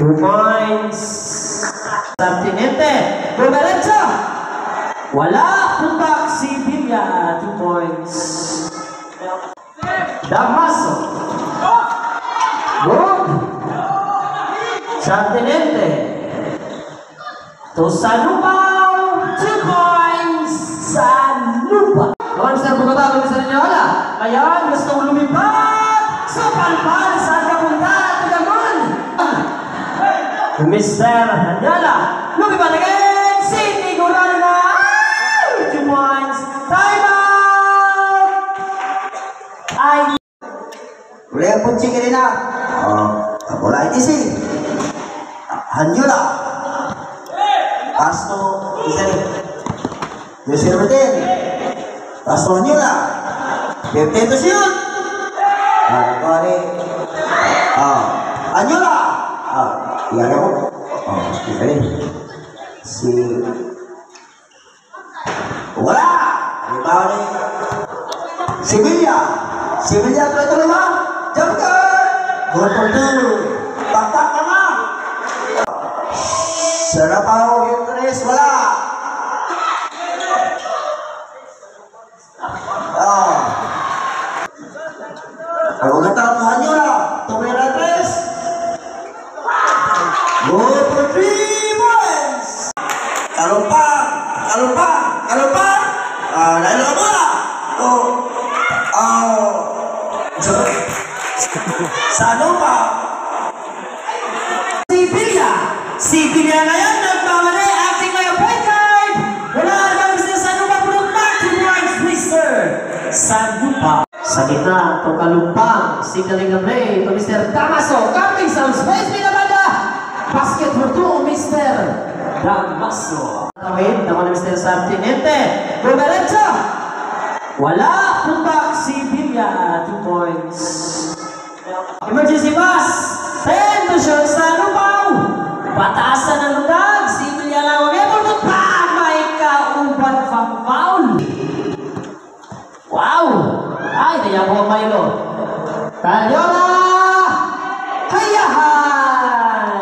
2 points. Sartinete. Bumeretsa. Wala. Putak si Villa. 2 points. Damaso. Good. Sartinete. To Sanubao. 2 points. Sanuba. Kawan Mr. Bogota, bisa ninyo wala. Ayan, gustong lumipat. So, palpal. Saan ka punta? Tugamon. Mr. Handala. Lumipat again. City Gurano na. 2 points. Time out. Ay. Boleh pun cik ni nak. Bola ini sih. Handala. Pasto. Bisa ni. Yusir Betin. Pasto Handala. Betin tu siut. Kau ni. Handala. Iya kamu. Bisa ni. Si. Bola. Kau ni. Sevilla terus lah. Jangkar. Gol dulu. Tapak mana? Serapau Inggris bola. Kalau kata Tuhannya lah, Tomera Tres. Gol for 3 points. Kalupang. Dah lalu bola. Sanuba. Si Villa ngayon nagpamali acting like a point guard. Wala na Mr. Sanuba pulot back to points, Mr. Sanuba. Sa gitna, to Kalumpang. Signaling na play to Mr. Damaso. Coming sa space, pinabanda. Basket for 2, Mr. Damaso. Tawid, naman ni Mr. Sartinete. Bumeretsa. Wala. Putak si Villa. 2 points. Emergency pass. 10 to shoot sa Lubao. Batasan ng ludag. Si Villa lang ang able to tag. May kauban pang foul. Wow. Ay, naya po ang Milo. Talyola. Hayahay.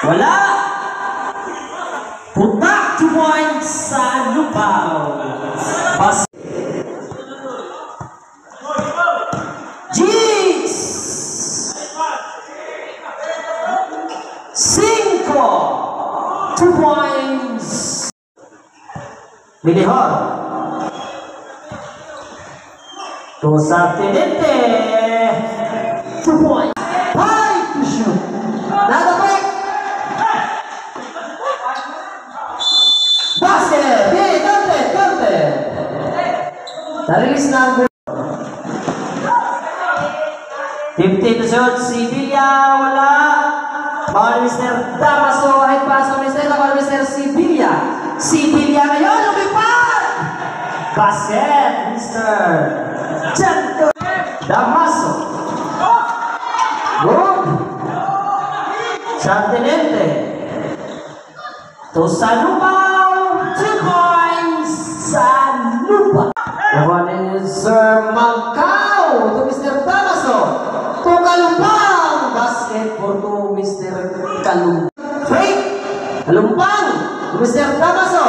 Wala. Putak 2 points sa Lubao. Pas. Jeez. 5. 2 points. Milihor. To Sartinete. 2 points. 5 to shoot. Nada break. Basket. Hey, Dante. Narilis na ang 15 to shoot. Si Villa. Wala. Bawal Mr. Damaso. High pass on Mr. Bawal Mr. Si Villa. Si Villa ngayon. Lumipad. Basket. Mr. Janto. Damaso. Good. Sartinete. To Sanubao. 2 points. Sanuba. The one is Sir Mangkao to Mr. Damaso. To Kalumpang. Basket for 2, Mr. Kalumpang. Fake. Kalumpang. To Mr. Damaso.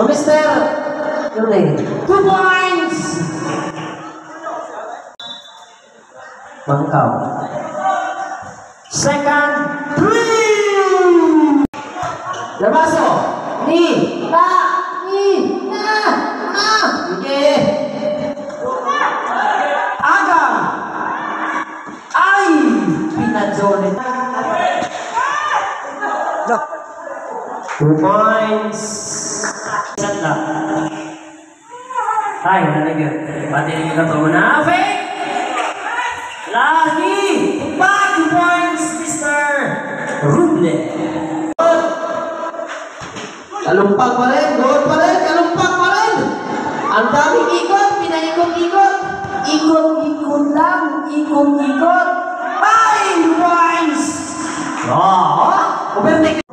To Mr. 2 points. Mangkao. Second 3. Damaso. Okay. Agam. Ay. Pinadzone. 2 points. Santa. Ay, nalagyan. Pati nyo na ito na. Fake. Lagi. Back 2 points, Mr. Ruble. Kalumpang pa rin. Goal pa rin. Kalumpang pa rin. Ang daming ikot. Pinaikot-ikot. Ikot-ikot lang. Ikot-ikot. Ay! 2 points. Overtake.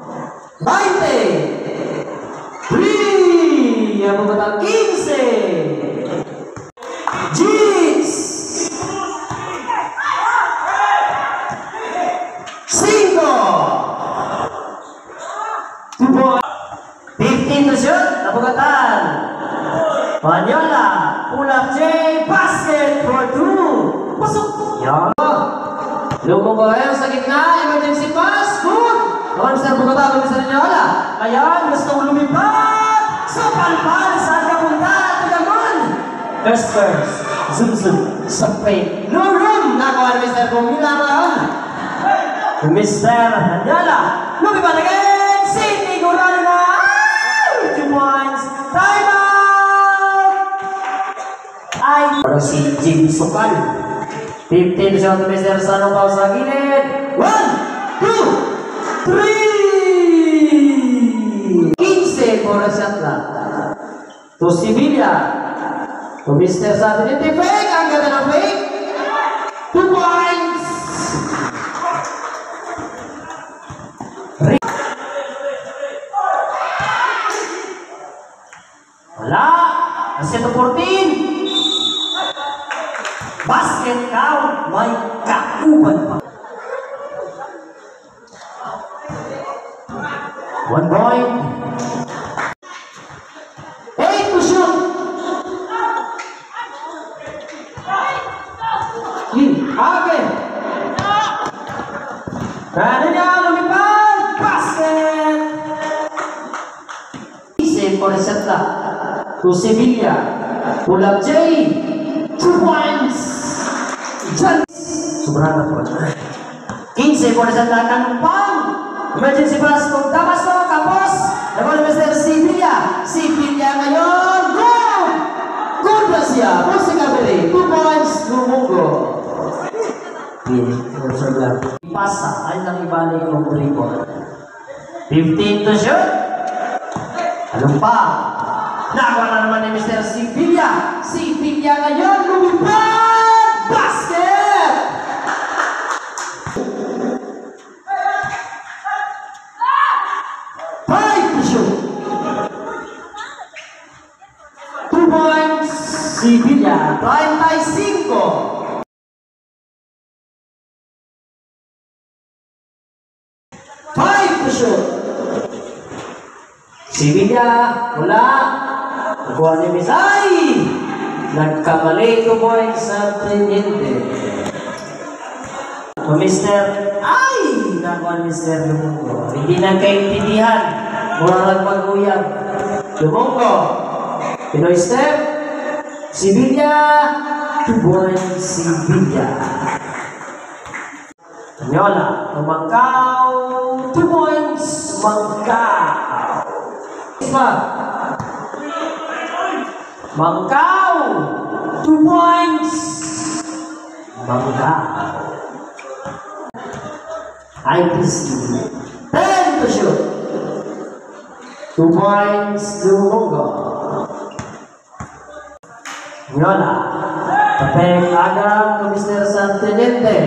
20. 3. Yang membatal 15. Jeez. Manyola, pull-up J, basket for 2. Pasok. Yan. Lumong kayo sa gitna, emergency pass, good! Naman Mr. Bogota, lumis na Manyola. Ayan, gustong lumipat! Sa palpal, saan ka punta? Tigamon! First, zoom, Sa fake. No room! Nakawa ni Mr. Bumila ngayon. Mr. Manyola, Lumipat again! Sydney Gurano na! 2 points. Time out! Ay, para si Jimmy Sukal. 15 shot ni Mr. Sanupao sa gilid. 1, 2, 3! 15 for a shot lang. To Sevilla. To Mr. Satin. Hindi fake. Ang ganda ng fake. 2 points. Wala. Kasi ito 14. Basket count. May kauban pa. 1 point. 8 to shoot. Okay. Kaya niya, lumipad. Basket. Easy for a shot lang. To Sevilla. Pull up J. 2 points. Diyan. Sobrang na po. 15 for a shot lang. Kanumpang. Emergency pass to Damaso. Kapos. Naman Mr. Sevilla. Sevilla ngayon. Good. Good na siya. Pusi Kabili. 2 points. Lumungo. Observe lang. Pasa. Ay lang ibalik yung dribble. 15 to shoot. Anong pa? Nakuha na naman ni Mr. Sevilla. Sevilla ngayon, lumipad! Basket! Five to shoot. 2 points. Sevilla, 35. 5 to shoot. Sevilla, wala. Nakuha ni Misay. Nagkamali 2 points sa Trinidad. O Mr. Ay! Nakuha ni Mr. Lumungo. Hindi na kaintindihan. Mura nagpag-uyag. Lumungo. Pinoy step. Sevilla. 2 points. Sevilla. Manyola. Tumangkaw. 2 points. Mangkaw. Mangkaw. 2 points. Mangkaw. IPC. 10 to shoot. 2 points to Mungo. Manyola. Tapeng agam to Mr. Santinente.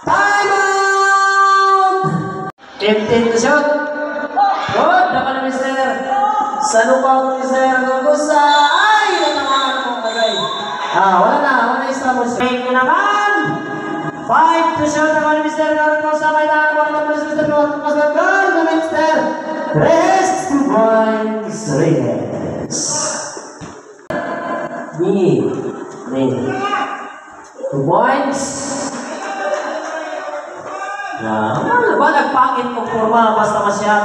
Time out! 15 to shoot. Good, naman na Mr. Sanupao Mr. Gugusa. Ay, natamaan mo kagay. Wala na extra mo. Break na naman. 5 to shoot naman ni Mr. Gugusa. May nakakuha naman si Mr. Gugusa. Good na Mr. Rest 2 points. Reyes. Ni. 2 points. Ano ba nagpangit kung forma basta masya?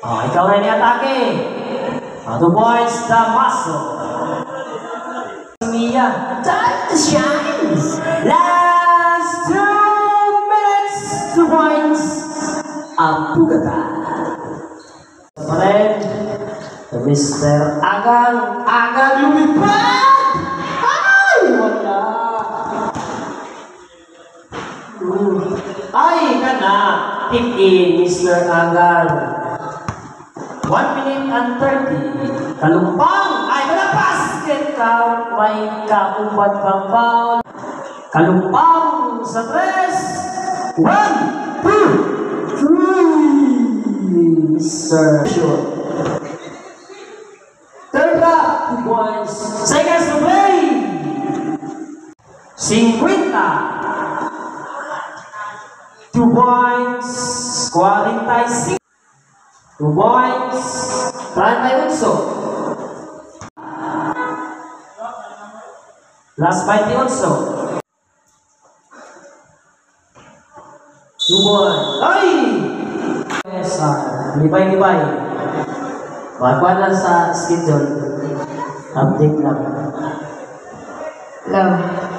Ikaw rin i-atake. 2 points, Damaso. Mia, time to shine. Last 2 minutes, 2 points. Pugata. Friend, Mr. Agang lumipad. Ay, wala. Ay, ka na. 15, Mr. Agang. 1 minute and 30. Kalumpang. Ay, wala basket count. May kaumbat pang foul. Kalumpang sa 3. 1, 2, 3. Mr. Short. Third round, 2 points. Seconds to play. 50. 2 points. 46. 2 points. Run by Unso. Last fight ni Unso. 2 points. Ay! Yes, libay-libay. Wag-wag lang sa schedule. Update lang. Love.